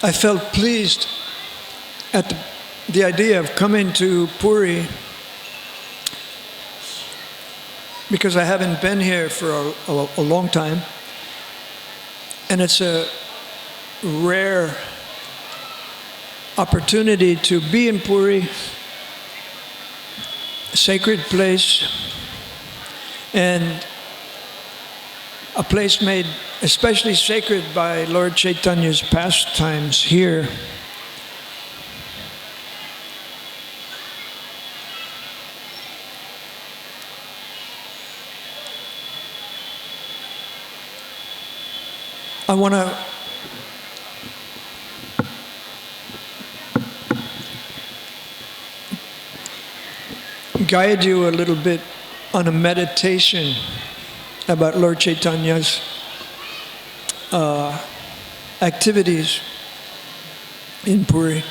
I felt pleased at the idea of coming to Puri because I haven't been here for a long time, and it's a rare opportunity to be in Puri, a sacred place, and a place made especially sacred by Lord Chaitanya's pastimes here. I want to guide you a little bit on a meditation about Lord Chaitanya's activities in Puri.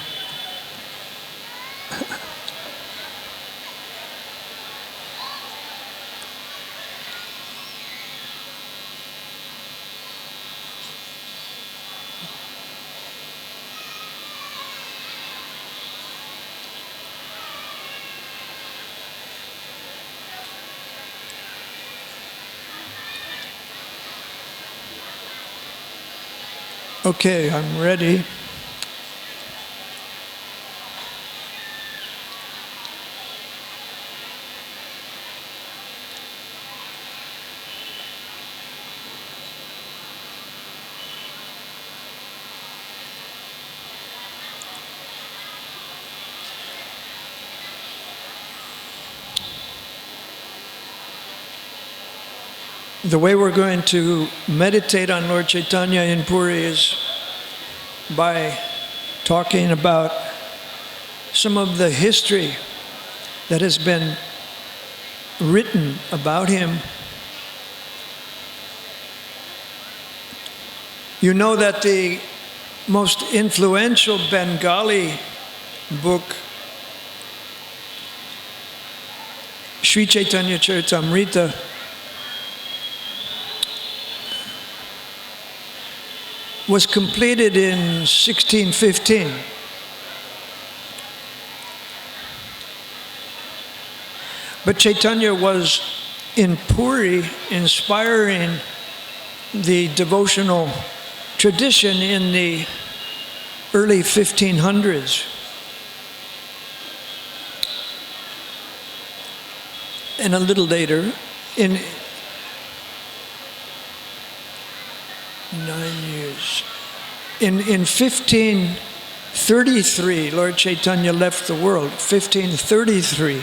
Okay, I'm ready. The way we're going to meditate on Lord Chaitanya in Puri is by talking about some of the history that has been written about him. You know that the most influential Bengali book, Sri Chaitanya Charitamrita, was completed in 1615. But Chaitanya was in Puri inspiring the devotional tradition in the early 1500s. And a little later, in 9 years. In 1533, Lord Chaitanya left the world. 1533.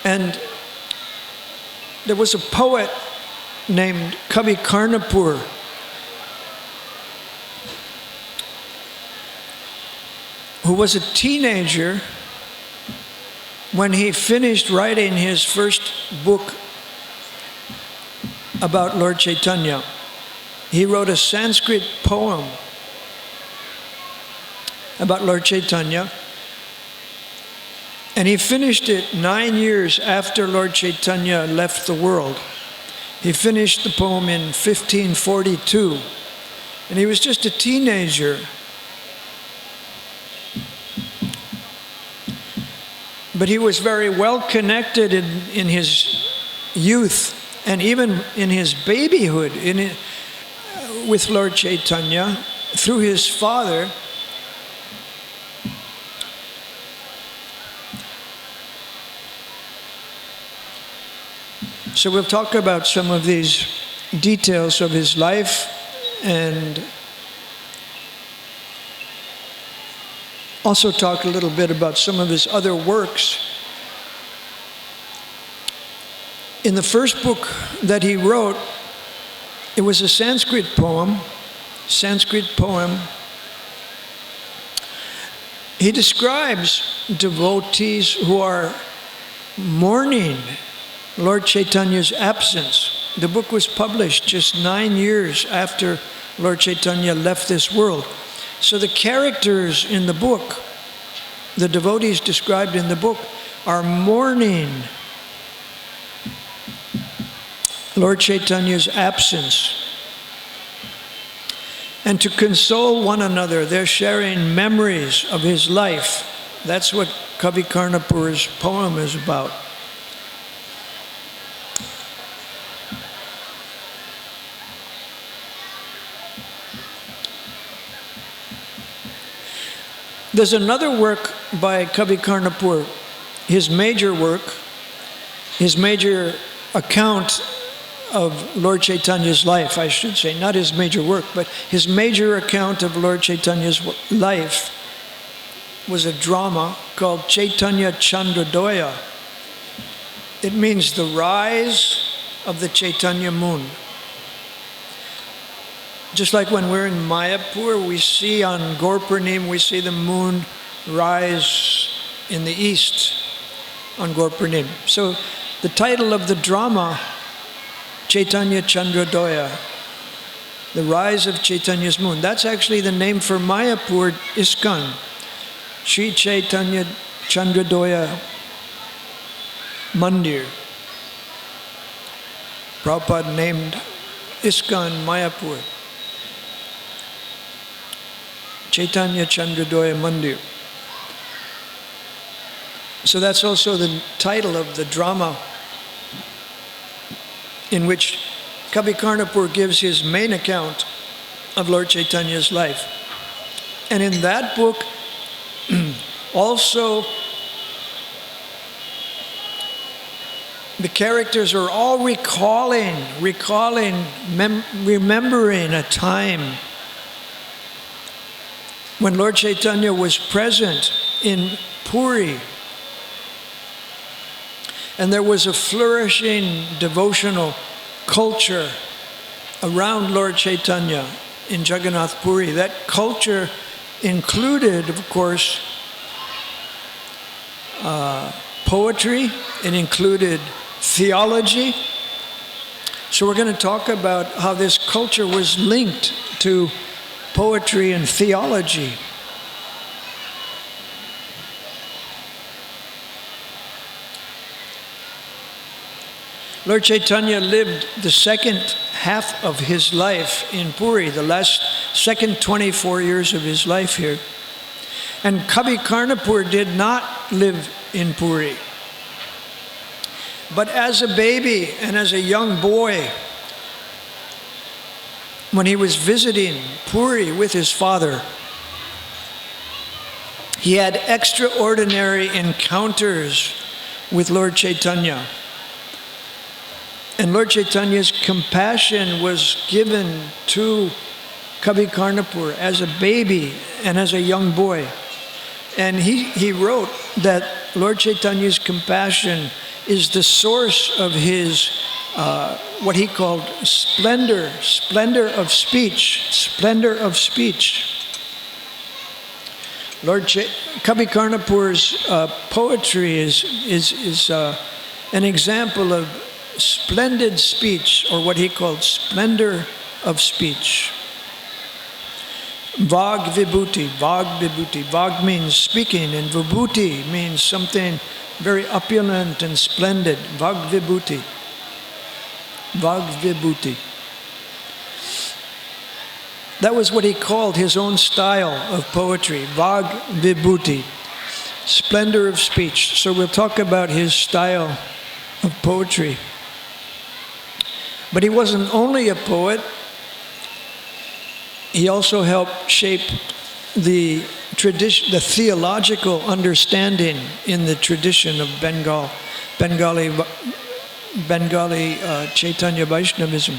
And there was a poet named Kavi Karnapur who was a teenager when he finished writing his first book about Lord Chaitanya. He wrote a Sanskrit poem about Lord Chaitanya, and he finished it 9 years after Lord Chaitanya left the world. He finished the poem in 1542, and he was just a teenager. But he was very well connected in his youth and even in his babyhood with Lord Chaitanya through his father. So we'll talk about some of these details of his life and also talk a little bit about some of his other works. In the first book that he wrote, it was a Sanskrit poem. He describes devotees who are mourning Lord Chaitanya's absence. The book was published just 9 years after Lord Chaitanya left this world. So the characters in the book the devotees described in the book are mourning Lord Chaitanya's absence. And to console one another, they're sharing memories of his life. That's what Kavi Karnapur's poem is about. There's another work by Kavi Karnapur, his major work, his major account of Lord Chaitanya's life, I should say, not his major work, but his major account of Lord Chaitanya's life was a drama called Chaitanya Chandradoya. It means the rise of the Chaitanya moon. Just like when we're in Mayapur, we see on Gaur Purnim, we see the moon rise in the east on Gaur Purnim. So the title of the drama, Chaitanya Chandradoya, the rise of Chaitanya's moon, that's actually the name for Mayapur ISKCON, Sri Chaitanya Chandradoya Mandir. Prabhupada named ISKCON Mayapur. Chaitanya Chandradoya Mandir. So that's also the title of the drama in which Kavi Karnapur gives his main account of Lord Chaitanya's life. And in that book, also, the characters are all remembering a time when Lord Chaitanya was present in Puri, and there was a flourishing devotional culture around Lord Chaitanya in Jagannath Puri. That culture included, of course, poetry, it included theology. So we're going to talk about how this culture was linked to poetry and theology. Lord Chaitanya lived the second half of his life in Puri, the second 24 years of his life here. And Kavi Karnapur did not live in Puri. But as a baby and as a young boy, when he was visiting Puri with his father, he had extraordinary encounters with Lord Chaitanya. And Lord Chaitanya's compassion was given to Kavi Karnapur as a baby and as a young boy. And he wrote that Lord Chaitanya's compassion is the source of his what he called splendor of speech. Kavi Karnapur's poetry is an example of splendid speech, or what he called splendor of speech. Vag vibhuti. Vag means speaking, and vibhuti means something very opulent and splendid. Vag vibhuti. That was what he called his own style of poetry, Vag vibhuti, splendor of speech. So we'll talk about his style of poetry. But he wasn't only a poet, he also helped shape the tradition, the theological understanding in the tradition of Bengali Chaitanya Vaishnavism.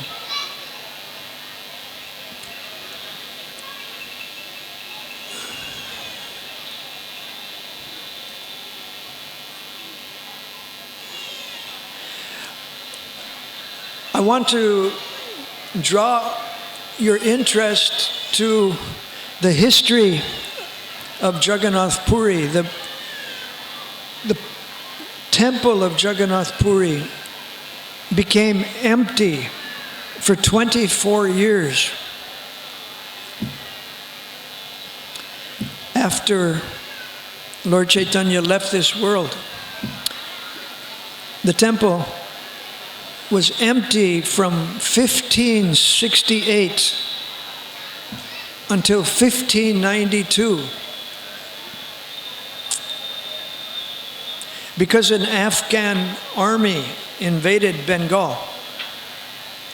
I want to draw your interest to the history of Jagannath Puri. The temple of Jagannath Puri became empty for 24 years after Lord Chaitanya left this world, the temple was empty from 1568 until 1592 because an Afghan army invaded Bengal.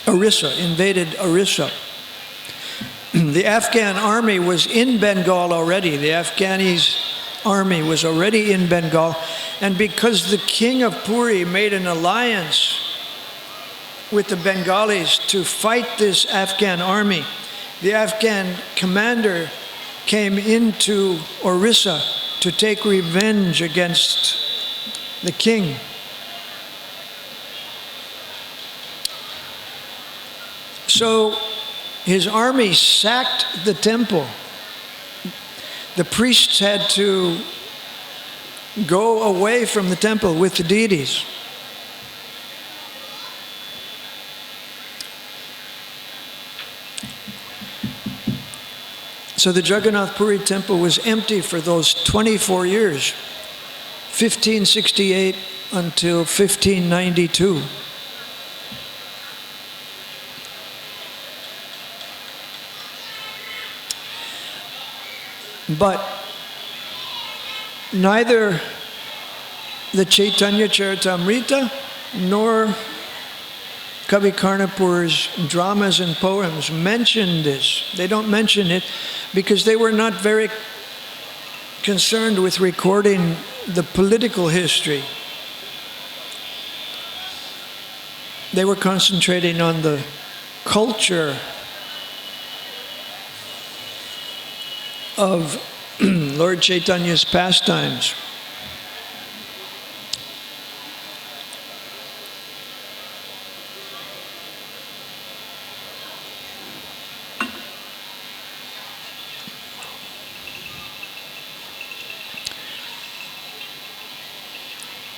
Orissa invaded Orissa. The Afghan army was in Bengal already. The Afghanis army was already in Bengal, and because the king of Puri made an alliance with the Bengalis to fight this Afghan army, the Afghan commander came into Orissa to take revenge against the king. So his army sacked the temple. The priests had to go away from the temple with the deities. So the Jagannath Puri temple was empty for those 24 years, 1568 until 1592. But neither the Chaitanya Charitamrita nor Kavi Karnapur's dramas and poems mention this. They don't mention it because they were not very concerned with recording the political history. They were concentrating on the culture of Lord Chaitanya's pastimes.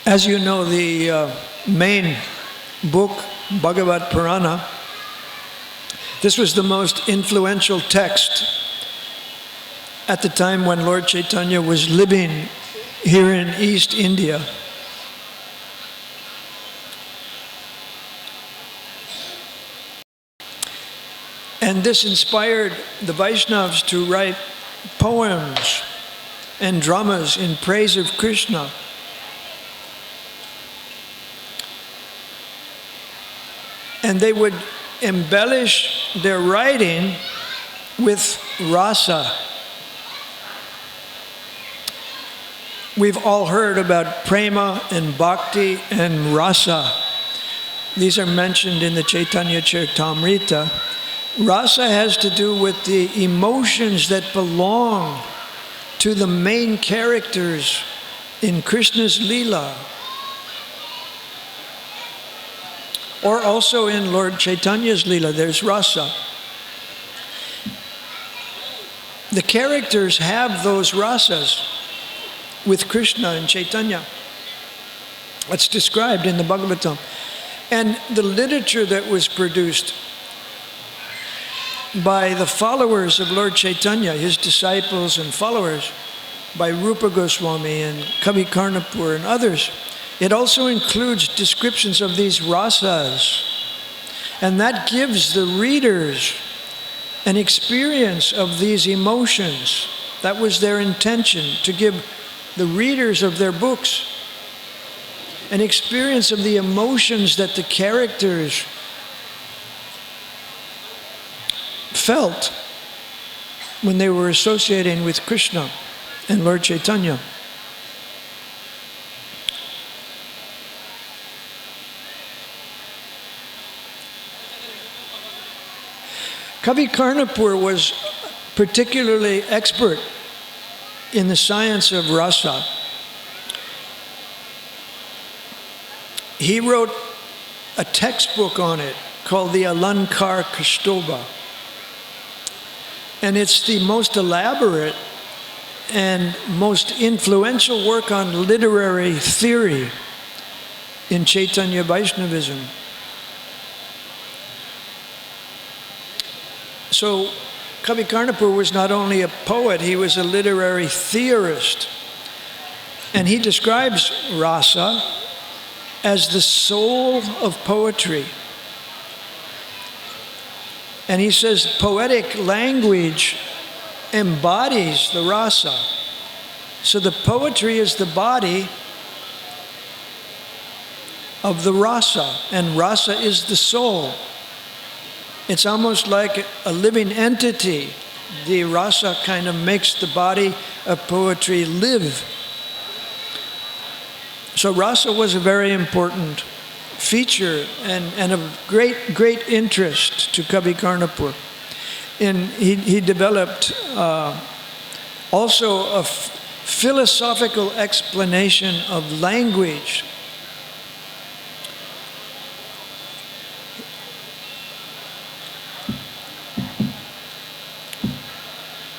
As you know, the main book, Bhagavad Purana, this was the most influential text at the time when Lord Chaitanya was living here in East India. And this inspired the Vaishnavas to write poems and dramas in praise of Krishna. And they would embellish their writing with rasa. We've all heard about prema and bhakti and rasa. These are mentioned in the Chaitanya Charitamrita. Rasa has to do with the emotions that belong to the main characters in Krishna's Leela, or also in Lord Chaitanya's Leela, there's rasa. The characters have those rasas with Krishna and Chaitanya. That's described in the Bhagavatam. And the literature that was produced by the followers of Lord Chaitanya, his disciples and followers, by Rupa Goswami and Kavi Karnapur and others, it also includes descriptions of these rasas. And that gives the readers an experience of these emotions. That was their intention, to give the readers of their books an experience of the emotions that the characters felt when they were associating with Krishna and Lord Chaitanya. Kavi Karnapur was particularly expert in the science of rasa. He wrote a textbook on it called the Alankar Kastoba. And it's the most elaborate and most influential work on literary theory in Chaitanya Vaishnavism. So Kavi Karnapur was not only a poet, he was a literary theorist. And he describes rasa as the soul of poetry. And he says poetic language embodies the rasa. So the poetry is the body of the rasa, and rasa is the soul. It's almost like a living entity. The rasa kind of makes the body of poetry live. So rasa was a very important feature and of great interest to Kavi Karnapur. And he developed also a philosophical explanation of language.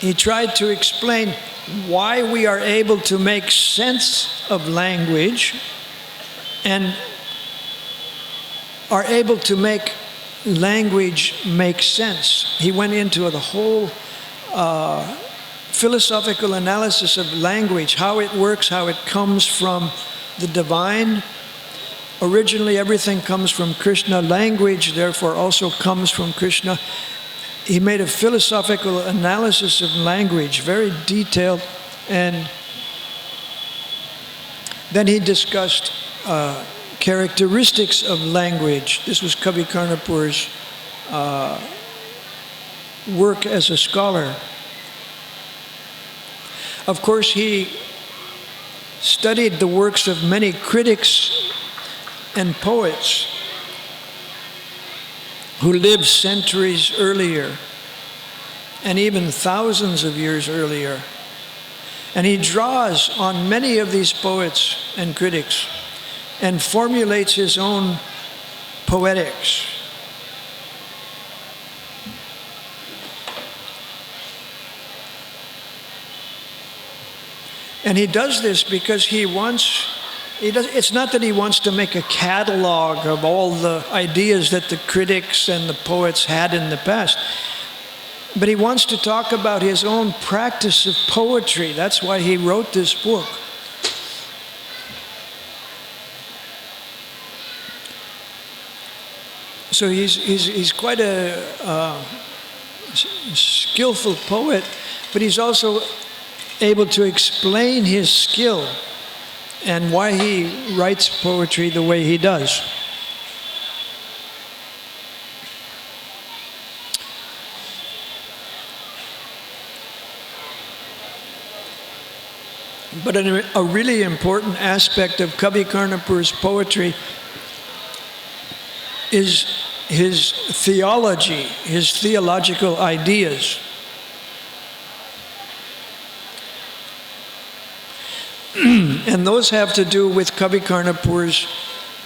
He tried to explain why we are able to make sense of language and are able to make language make sense. He went into the whole philosophical analysis of language, how it works, how it comes from the divine. Originally, everything comes from Krishna. Language, therefore, also comes from Krishna. He made a philosophical analysis of language, very detailed, and then he discussed characteristics of language. This was Kavi Karnapur's work as a scholar. Of course, he studied the works of many critics and poets who lived centuries earlier and even thousands of years earlier. And he draws on many of these poets and critics and formulates his own poetics. And he does this because it's not that he wants to make a catalog of all the ideas that the critics and the poets had in the past, but he wants to talk about his own practice of poetry. That's why he wrote this book. So he's quite a skillful poet, but he's also able to explain his skill and why he writes poetry the way he does. But a really important aspect of Kavi Karnapur's poetry is his theology, his theological ideas. And those have to do with Kavi Karnapur's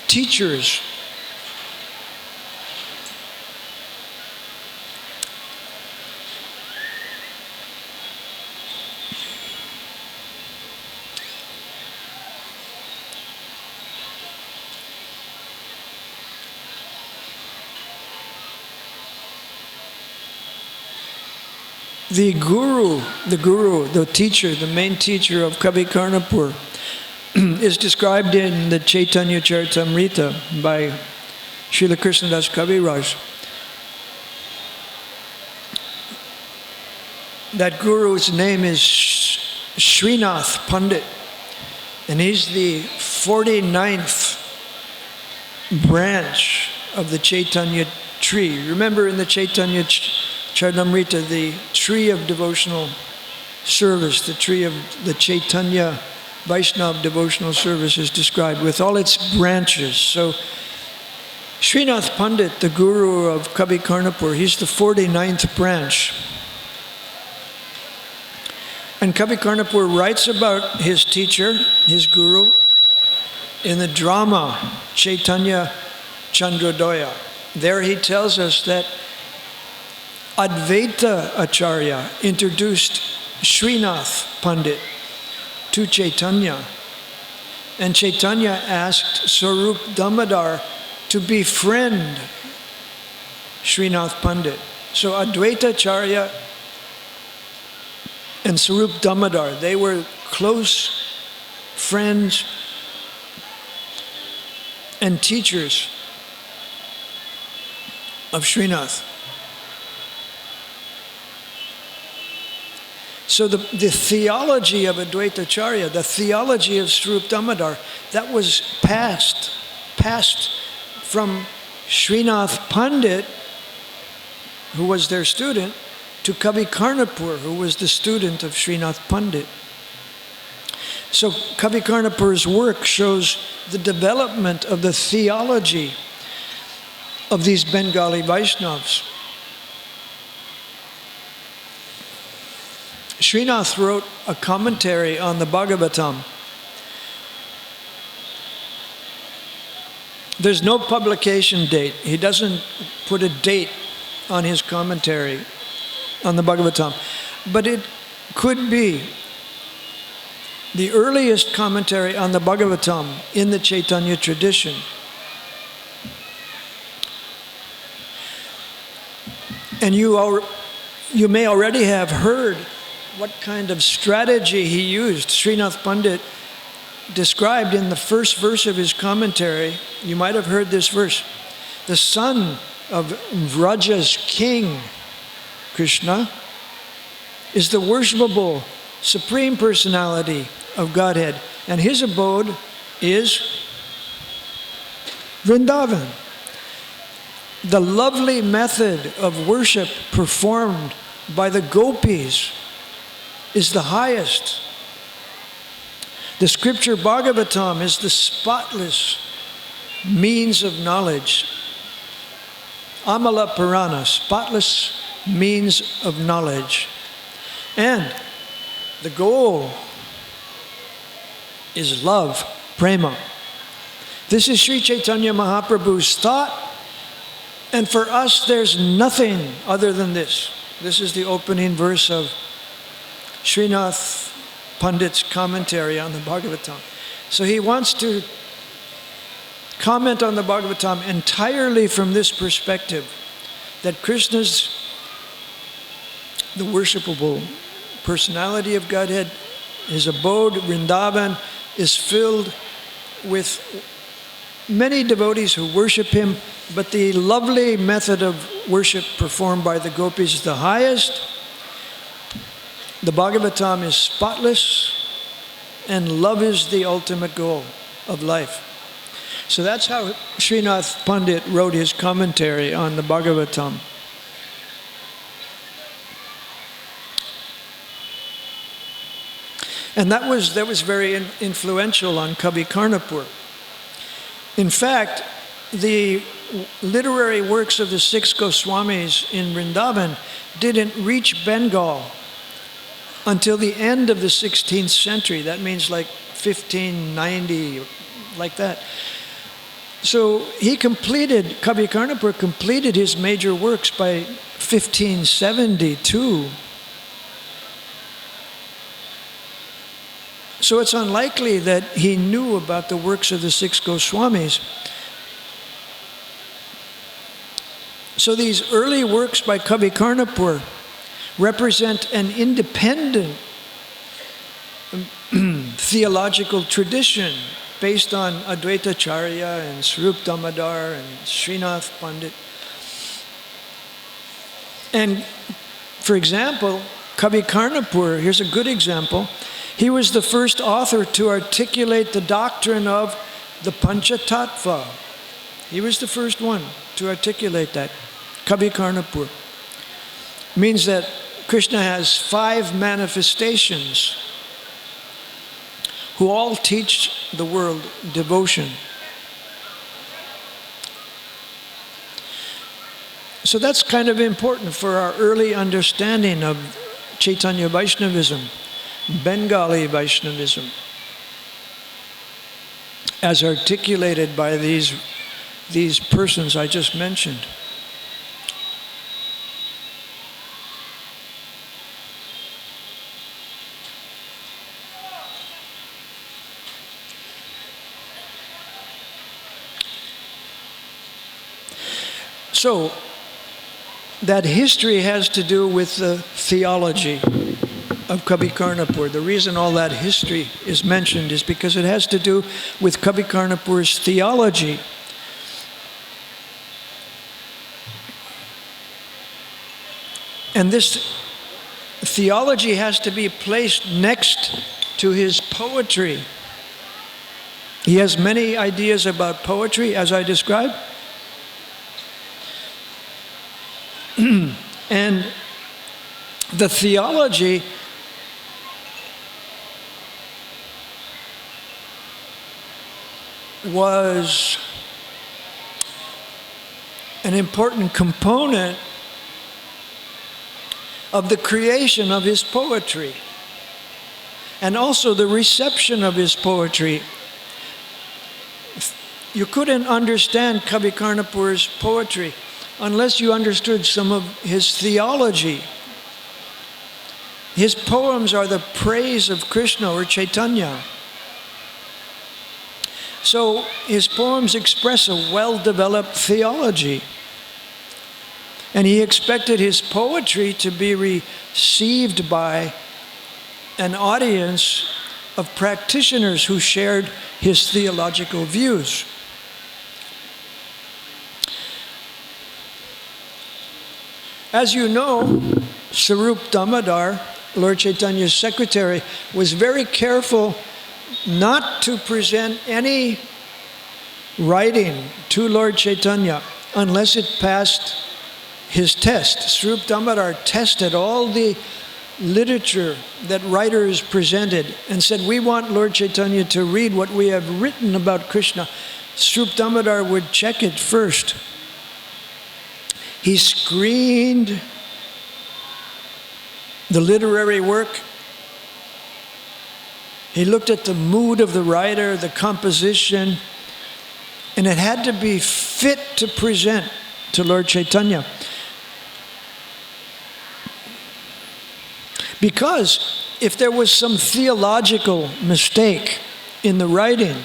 teachers. The guru, the teacher, the main teacher of Kavi Karnapur is described in the Chaitanya Charitamrita by Srila Krishnadas Kaviraj. That guru's name is Srinath Pandit, and he's the 49th branch of the Chaitanya tree. Remember in the Chaitanya Charitamrita, the tree of devotional service, the tree of the Chaitanya Vaishnava devotional service is described with all its branches. So Srinath Pandit, the guru of Kavi Karnapur, he's the 49th branch. And Kavi Karnapur writes about his teacher, his guru, in the drama Chaitanya Chandrodaya. There he tells us that Advaita Acharya introduced Srinath Pandit to Chaitanya. And Chaitanya asked Sarup Damodar to befriend Srinath Pandit. So Advaita Acharya and Sarup Damodar, they were close friends, and teachers of Srinath. So the theology of Advaitacharya, the theology of Swarup Damodar, that was passed from Srinath Pandit, who was their student, to Kavi Karnapur, who was the student of Srinath Pandit. So Kavi Karnapur's work shows the development of the theology of these Bengali Vaishnavas. Srinath wrote a commentary on the Bhagavatam. There's no publication date. He doesn't put a date on his commentary on the Bhagavatam. But it could be the earliest commentary on the Bhagavatam in the Chaitanya tradition. And you may already have heard what kind of strategy he used. Srinath Pandit described in the first verse of his commentary, you might have heard this verse, the son of Vraja's king, Krishna, is the worshipable Supreme Personality of Godhead, and his abode is Vrindavan. The lovely method of worship performed by the gopis is the highest. The scripture Bhagavatam is the spotless means of knowledge. Amala Purana, spotless means of knowledge. And the goal is love, prema. This is Sri Chaitanya Mahaprabhu's thought, and for us there's nothing other than this. This is the opening verse of Srinath Pandit's commentary on the Bhagavatam. So he wants to comment on the Bhagavatam entirely from this perspective, that Krishna's the worshipable personality of Godhead, his abode, Vrindavan, is filled with many devotees who worship him, but the lovely method of worship performed by the gopis is the highest. The Bhagavatam is spotless, and love is the ultimate goal of life. So that's how Srinath Pandit wrote his commentary on the Bhagavatam. And that was very influential on Kavi Karnapur. In fact, the literary works of the six Goswamis in Vrindavan didn't reach Bengal until the end of the 16th century. That means like 1590, like that. So Kavi Karnapur completed his major works by 1572. So it's unlikely that he knew about the works of the six Goswamis. So these early works by Kavi Karnapur represent an independent theological tradition based on Advaitacharya and Swarup Damodar and Srinath Pandit. And for example, Kavi Karnapur, here's a good example. He was the first author to articulate the doctrine of the Pancha Tattva. He was the first one to articulate that. Kavi Karnapur. Means that Krishna has 5 manifestations who all teach the world devotion. So that's kind of important for our early understanding of Chaitanya Vaishnavism, Bengali Vaishnavism, as articulated by these persons I just mentioned. So, that history has to do with the theology of Kavikarnapur. The reason all that history is mentioned is because it has to do with Kavikarnapur's theology. And this theology has to be placed next to his poetry. He has many ideas about poetry, as I described. And the theology was an important component of the creation of his poetry, and also the reception of his poetry. You couldn't understand Kavikarnapur's poetry unless you understood some of his theology. His poems are the praise of Krishna or Chaitanya. So his poems express a well-developed theology. And he expected his poetry to be received by an audience of practitioners who shared his theological views. As you know, Sarup Damodar, Lord Chaitanya's secretary, was very careful not to present any writing to Lord Chaitanya unless it passed his test. Sarup Damodar tested all the literature that writers presented and said, we want Lord Chaitanya to read what we have written about Krishna. Sarup Damodar would check it first. He screened the literary work. He looked at the mood of the writer, the composition, and it had to be fit to present to Lord Chaitanya. Because if there was some theological mistake in the writing,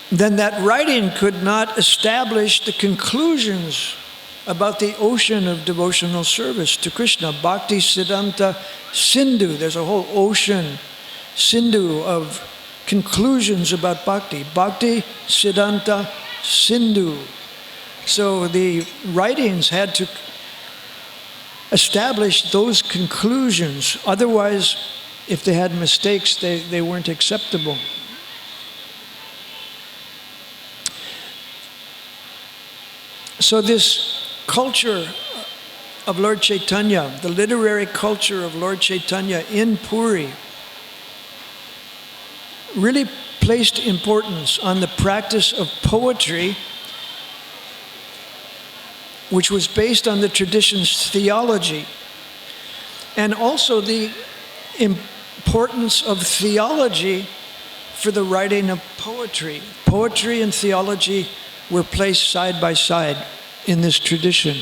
then that writing could not establish the conclusions about the ocean of devotional service to Krishna. Bhakti Siddhanta Sindhu. There's a whole ocean, Sindhu, of conclusions about bhakti. Bhakti Siddhanta Sindhu. So the writings had to establish those conclusions. Otherwise, if they had mistakes, they weren't acceptable. So this culture of Lord Chaitanya, the literary culture of Lord Chaitanya in Puri, really placed importance on the practice of poetry, which was based on the tradition's theology, and also the importance of theology for the writing of poetry. Poetry and theology were placed side by side in this tradition.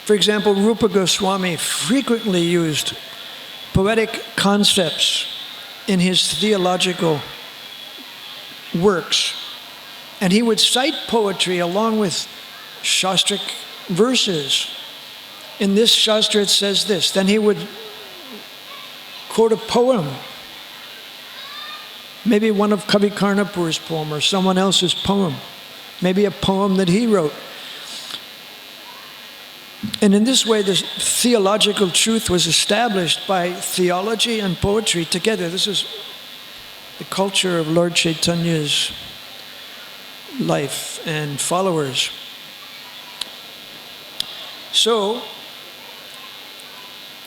For example, Rupa Goswami frequently used poetic concepts in his theological works. And he would cite poetry along with Shastric verses. In this Shastra it says this. Then he would quote a poem, maybe one of Kavikarnapur's poem or someone else's poem, maybe a poem that he wrote. And in this way, this theological truth was established by theology and poetry together. This is the culture of Lord Chaitanya's life and followers. So,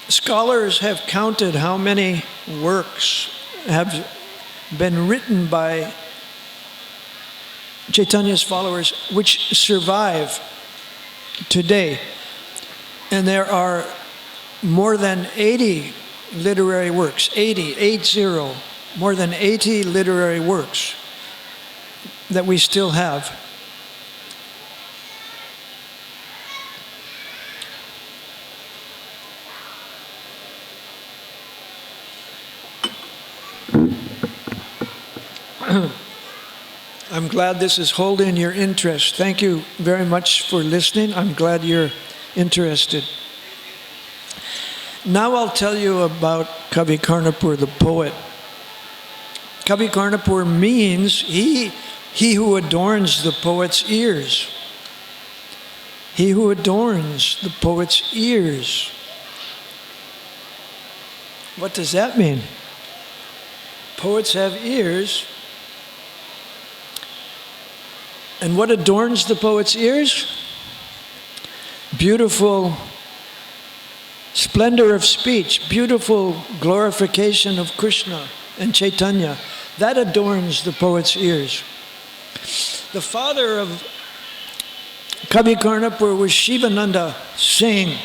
scholars have counted how many works have been written by Chaitanya's followers which survive today. And there are more than 80 literary works, 80, more than 80 literary works that we still have. I I'm glad this is holding your interest. Thank you very much for listening. I'm glad you're interested. Now I'll tell you about Kavi Karnapur, the poet. Kavi Karnapur means he who adorns the poet's ears. He who adorns the poet's ears. What does that mean? Poets have ears. And what adorns the poet's ears? Beautiful splendor of speech, beautiful glorification of Krishna and Chaitanya. That adorns the poet's ears. The father of Kavi Karnapur was Shivananda Singh.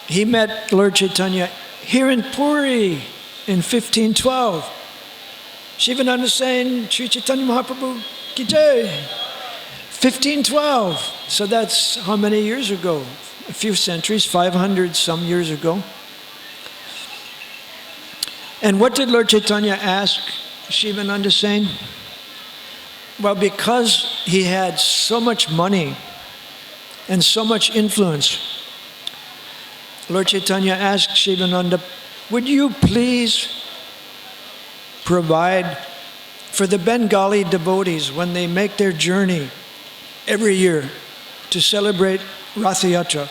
He met Lord Chaitanya here in Puri in 1512. Shivananda Singh, Sri Chaitanya Mahaprabhu ki jai. 1512. So that's how many years ago? A few centuries, 500 some years ago. And what did Lord Chaitanya ask Shivananda Singh? Well, because he had so much money and so much influence, Lord Chaitanya asked Shivananda, would you please provide for the Bengali devotees when they make their journey every year to celebrate Rath Yatra?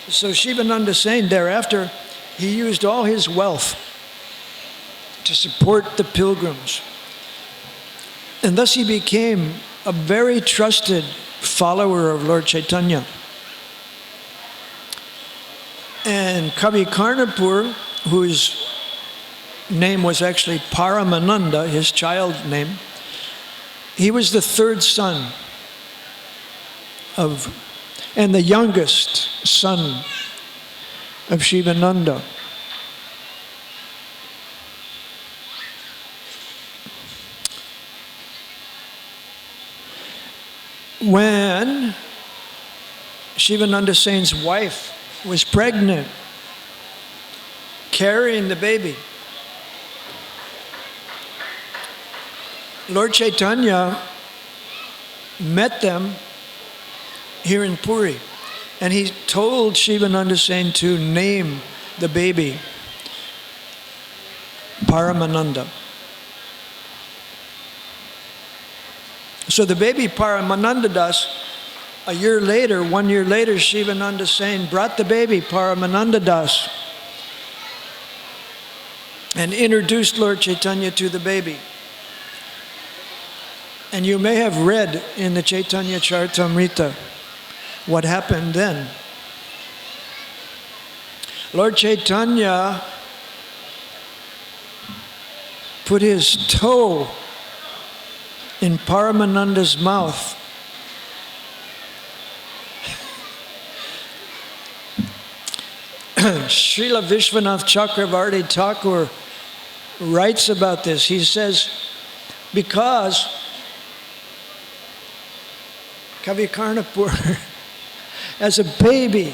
So Shivananda Singh, thereafter, he used all his wealth to support the pilgrims. And thus he became a very trusted follower of Lord Chaitanya. And Kavi Karnapur, whose name was actually Paramananda, his child name, he was the third son of, and the youngest son of Shivananda. When Shivananda Singh's wife was pregnant, carrying the baby, Lord Chaitanya met them here in Puri, and he told Shivananda Singh to name the baby Paramananda. So the baby Paramananda Das, a year later, 1 year later, Shivananda Singh brought the baby Paramananda Das and introduced Lord Chaitanya to the baby. And you may have read in the Chaitanya Charitamrita what happened then. Lord Chaitanya put his toe in Paramananda's mouth. Srila Vishwanath Chakravarti Thakur writes about this. He says, because Kavi Karnapur, as a baby,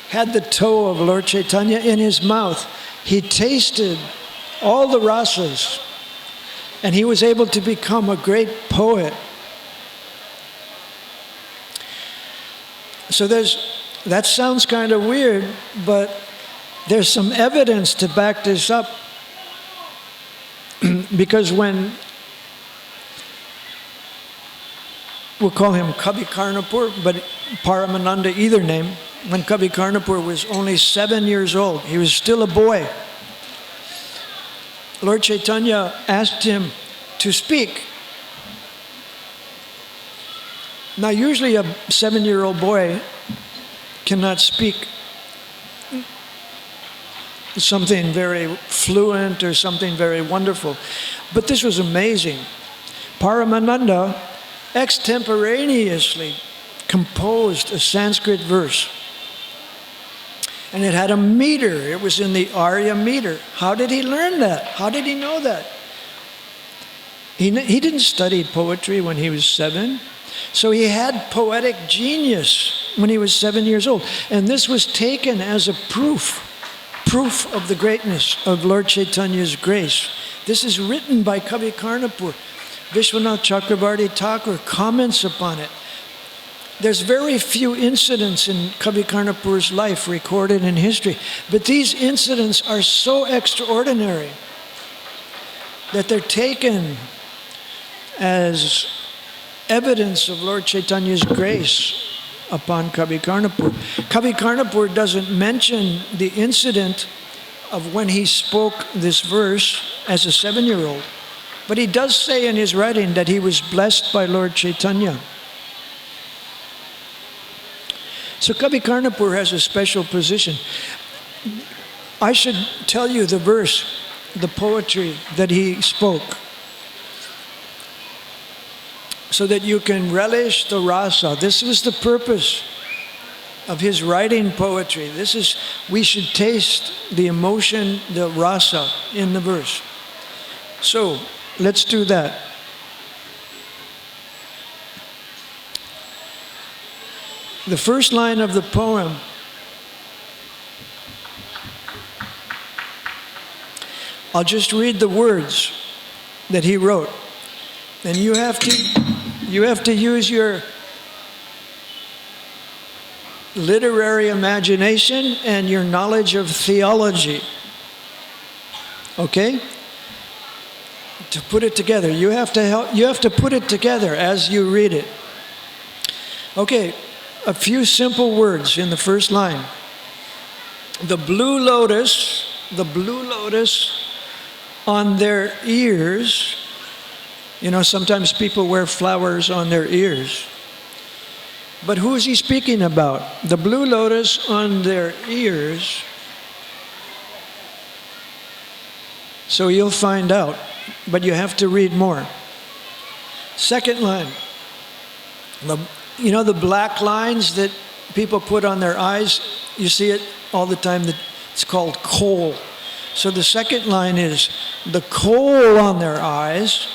had the toe of Lord Chaitanya in his mouth, he tasted all the rasas, and he was able to become a great poet. So that sounds kind of weird, but there's some evidence to back this up. Because when, we'll call him Kavi Karnapur, but Paramananda, either name, when Kavi Karnapur was only 7 years old, he was still a boy, Lord Chaitanya asked him to speak. Now, usually a 7-year-old boy cannot speak something very fluent or something very wonderful. But this was amazing. Paramananda extemporaneously composed a Sanskrit verse. And it had a meter. It was in the Arya meter. How did he learn that? How did he know that? He didn't study poetry when he was 7. So he had poetic genius when he was 7 years old. And this was taken as a proof of the greatness of Lord Chaitanya's grace. This is written by Kavi Karnapur, Vishwanath Chakrabarti Thakur comments upon it. There's very few incidents in Kavi Karnapur's life recorded in history, but these incidents are so extraordinary that they're taken as evidence of Lord Chaitanya's grace upon Kavi Karnapur. Kavi Karnapur doesn't mention the incident of when he spoke this verse as a 7-year-old, but he does say in his writing that he was blessed by Lord Chaitanya. So Kavi Karnapur has a special position. I should tell you the verse, the poetry that he spoke, so that you can relish the rasa. This was the purpose of his writing poetry. We should taste the emotion, the rasa in the verse. So let's do that. The first line of the poem, I'll just read the words that he wrote. And you have to use your literary imagination and your knowledge of theology. Okay? To put it together. You have to put it together as you read it. Okay. A few simple words in the first line. The blue lotus on their ears. You know, sometimes people wear flowers on their ears. But who is he speaking about? The blue lotus on their ears. So you'll find out, but you have to read more. Second line. You know the black lines that people put on their eyes? You see it all the time. It's called kohl. So the second line is the kohl on their eyes.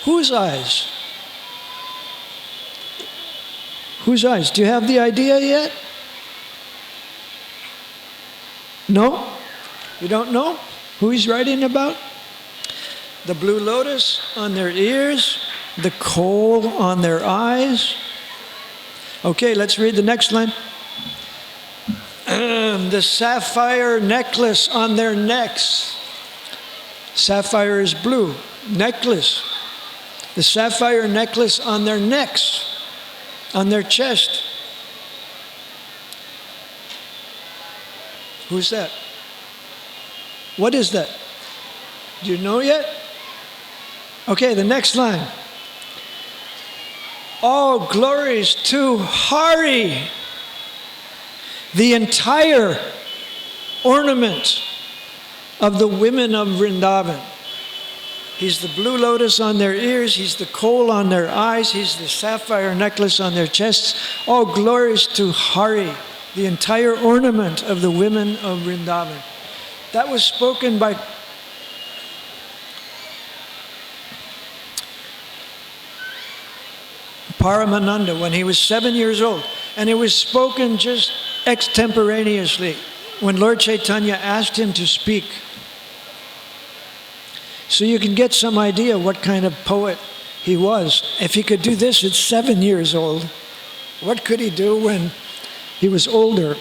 Whose eyes? Whose eyes? Do you have the idea yet? No? You don't know who he's writing about? The blue lotus on their ears. The kohl on their eyes. Okay, let's read the next line. The sapphire necklace on their necks. Sapphire is blue. Necklace. The sapphire necklace on their necks. On their chest. Who's that? What is that? Do you know yet? Okay, the next line. All glories to Hari, the entire ornament of the women of Vrindavan. He's the blue lotus on their ears, he's the kohl on their eyes, he's the sapphire necklace on their chests. All glories to Hari, the entire ornament of the women of Vrindavan. That was spoken by Paramananda when he was 7 years old. And it was spoken just extemporaneously when Lord Chaitanya asked him to speak. So you can get some idea what kind of poet he was. If he could do this at 7 years old, what could he do when he was older?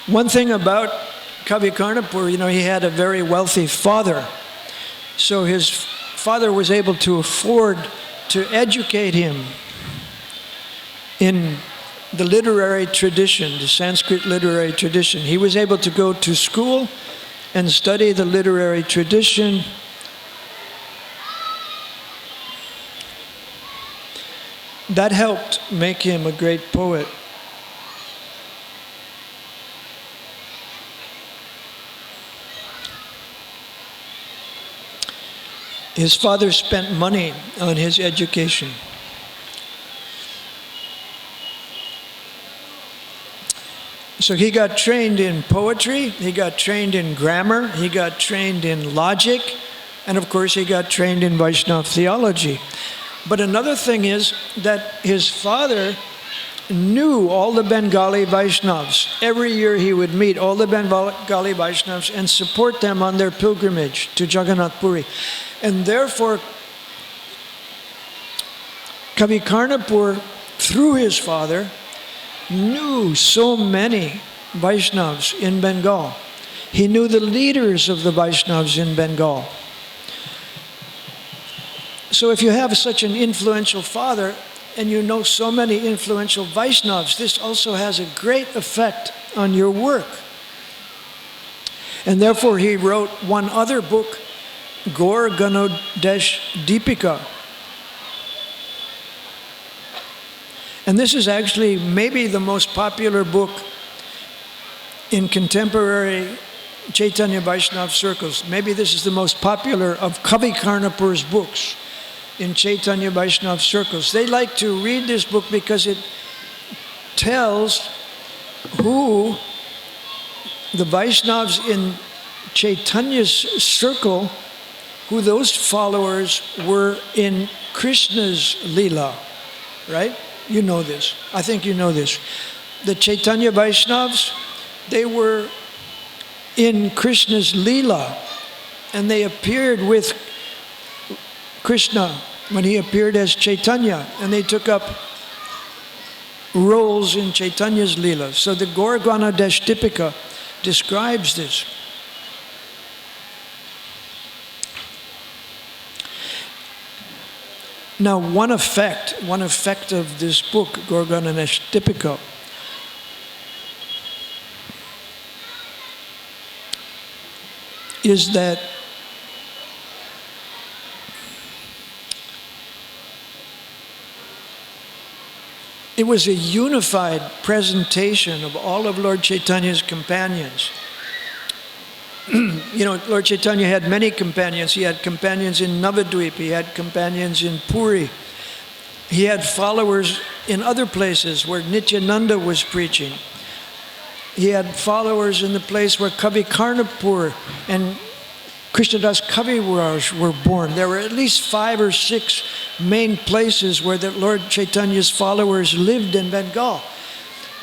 One thing about Kavi Karnapur, you know, he had a very wealthy father. So his father was able to afford to educate him in the literary tradition, the Sanskrit literary tradition. He was able to go to school and study the literary tradition. That helped make him a great poet. His father spent money on his education. So he got trained in poetry, he got trained in grammar, he got trained in logic, and of course he got trained in Vaishnava theology. But another thing is that his father knew all the Bengali Vaishnavas. Every year he would meet all the Bengali Vaishnavas and support them on their pilgrimage to Jagannath Puri. And therefore, Kavi Karnapur, through his father, knew so many Vaishnavas in Bengal. He knew the leaders of the Vaishnavas in Bengal. So if you have such an influential father and you know so many influential Vaishnavas, this also has a great effect on your work. And therefore he wrote one other book, Gaur Ganodesh Deepika. And this is actually maybe the most popular book in contemporary Chaitanya Vaishnava circles. Maybe this is the most popular of Kavi Karnapur's books in Chaitanya Vaishnava circles. They like to read this book because it tells who the Vaishnavas in Chaitanya's circle, who those followers were in Krishna's Leela, right? You know this. I think you know this. The Chaitanya Vaishnavas, they were in Krishna's Leela, and they appeared with Krishna when he appeared as Chaitanya, and they took up roles in Chaitanya's Leela. So the Gaur Ganodesh Deepika describes this. Now, one effect of this book, Gaur Ganodesh Deepika, is that it was a unified presentation of all of Lord Chaitanya's companions. You know, Lord Chaitanya had many companions. He had companions in Navadvip. He had companions in Puri. He had followers in other places where Nityananda was preaching. He had followers in the place where Kavi Karnapur and Krishnadas Kaviraj were born. There were at least 5 or 6 main places where the Lord Chaitanya's followers lived in Bengal.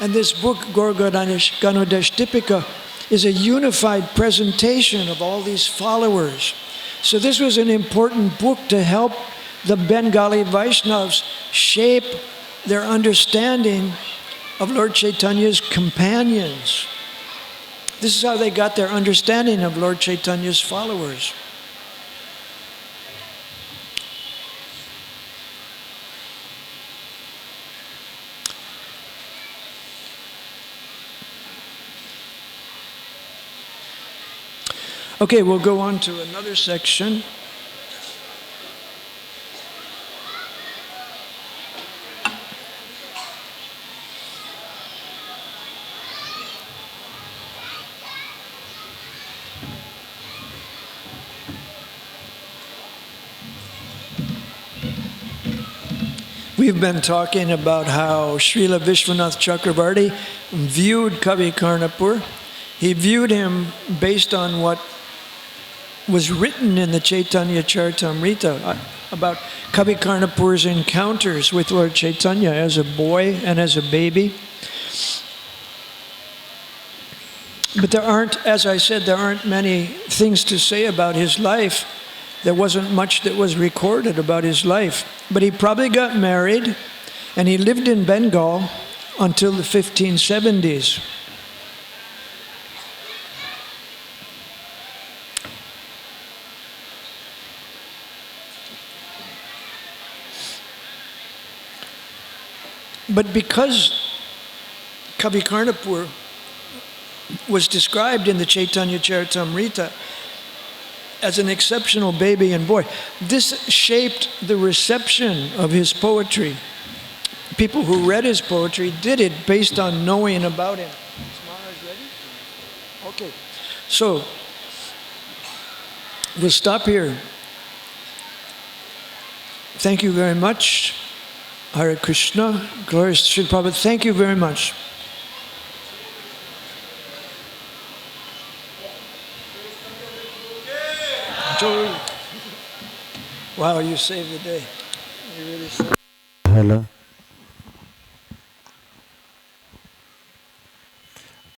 And this book, Gaur Ganodesh Deepika, is a unified presentation of all these followers. So this was an important book to help the Bengali Vaishnavas shape their understanding of Lord Chaitanya's companions. This is how they got their understanding of Lord Chaitanya's followers. Okay, we'll go on to another section. We've been talking about how Srila Vishwanath Chakravarti viewed Kavi Karnapur. He viewed him based on what was written in the Chaitanya Charitamrita about Kavi Karnapur's encounters with Lord Chaitanya as a boy and as a baby. But there aren't, as I said, there aren't many things to say about his life. There wasn't much that was recorded about his life. But he probably got married, and he lived in Bengal until the 1570s. But because Kavi Karnapur was described in the Chaitanya Charitamrita as an exceptional baby and boy, this shaped the reception of his poetry. People who read his poetry did it based on knowing about him. Is Maharaj ready? Okay. So, we'll stop here. Thank you very much. Hare Krishna. Glorious Srila Prabhupada. Thank you very much. Wow, you saved the day. You really saved. Hello.